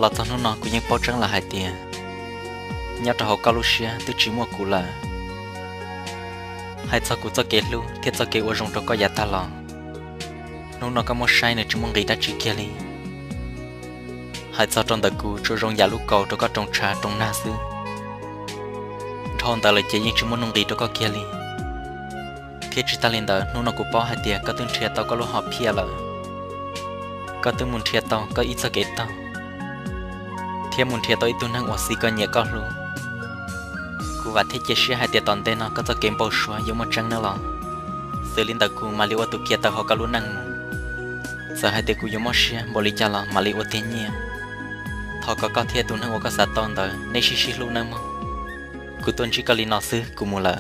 là thằng nó cũng như bao trắng là hai tiền nhớ cho họ cao lúc xưa tôi chỉ mua cũ là hai sao cũng cho kẹt luôn thiết cho kẹt ở trong đó có giá ta lò nó có một sai nữa chỉ muốn nghĩ đã chỉ kia đi hai sao trong đời cũ cho trong nhà lúc cầu đó có trong trà trong na xứ thằng ta lại chỉ những chỉ muốn nghĩ đó có kia đi khi chỉ ta lên đó nó cũng bao hai tiền có tương chia tao có lúc họ pia là có tương muốn chia tao có ít cho kẹt tao thêm muốn thiệt tôi năng ở xí coi nhẹ con luôn, cú vắt thiết chế xe hai tiệt tòn tên nó có cho kiếm bao xóa giống một trăng nữa lò, xử lý tàu cú mà liệu tụ kia tàu họ có luôn năng, giờ hai tiệt cú giống một xe bỏ đi cha lò mà liệu tiền nhẹ, thọ có thiệt tụ năng ở có sát tòn đó nên xí luôn năng mà, cú tuân chỉ có lý nó xứ cú mua lợ.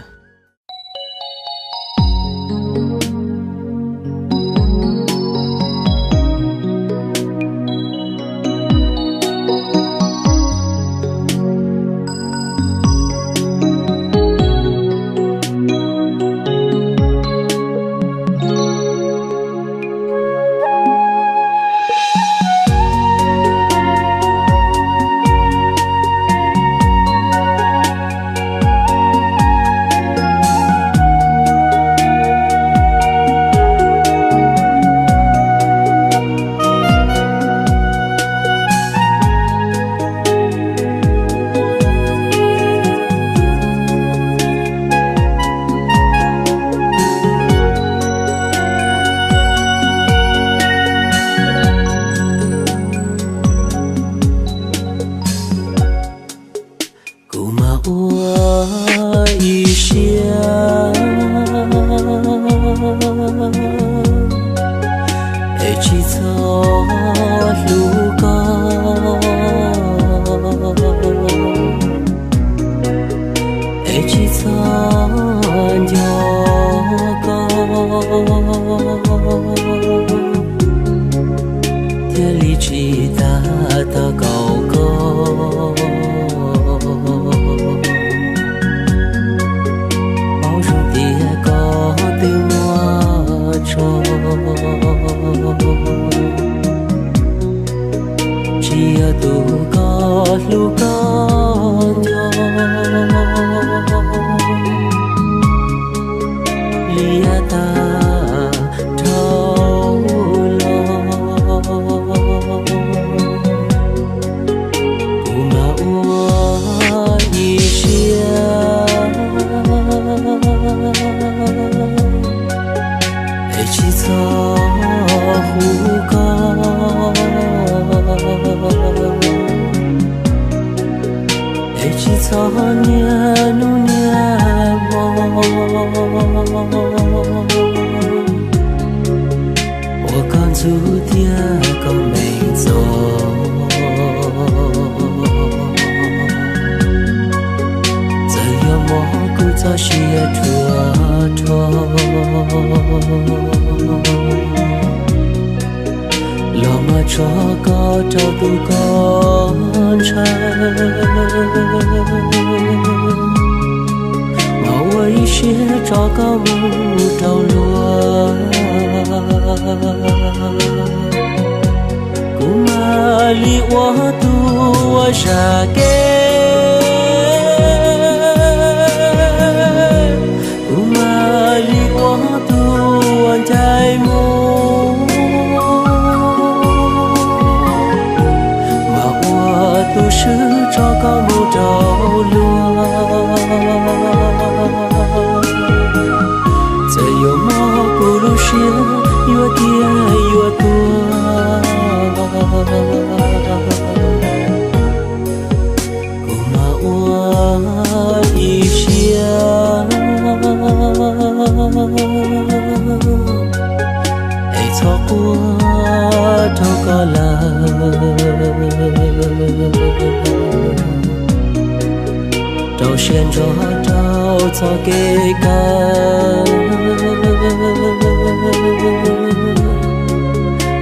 trâu xiên cho trâu cho cái căn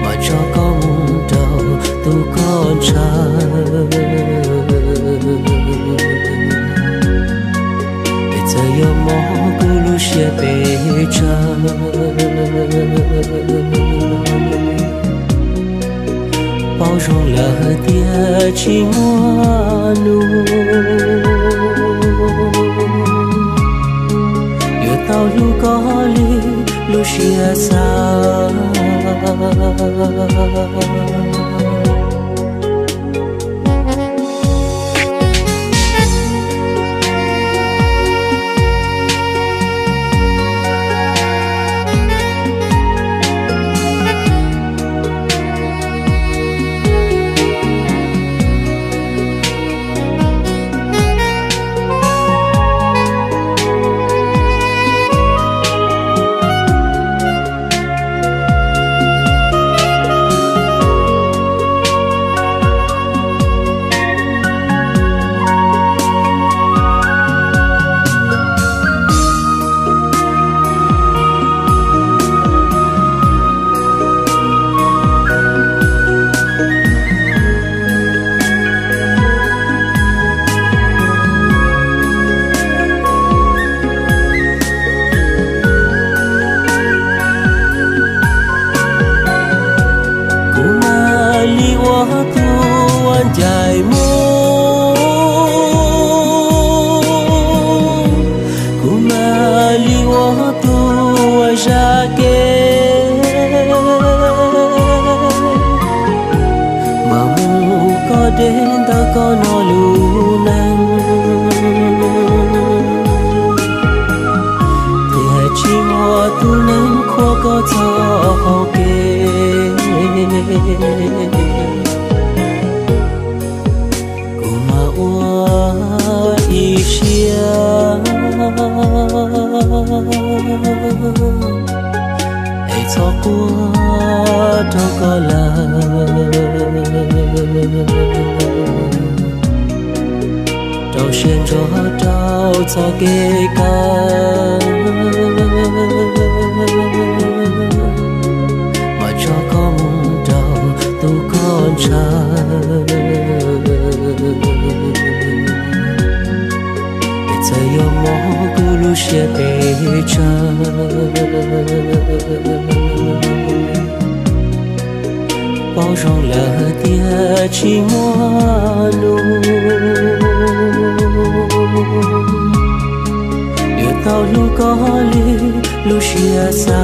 mà cho con trâu tu con trai bây giờ yêu mỏ cứ lu xe bể bao rong lỡ tia chỉ mua nu yêu tao lu có li lu xia xa dài mô kuma liwa tu ra ke mà mu có đến ta có nó lu nang thì hai chi mua tu nang khó có thọ kê hãy cho qua đâu có lời đâu xuyên cho đâu cho kê ca mà cho có muốn đâu tu con trai yo mo gulu she pe cha bao rong lỡ tia chỉ mua nu yêu tao lu có li lu xia xa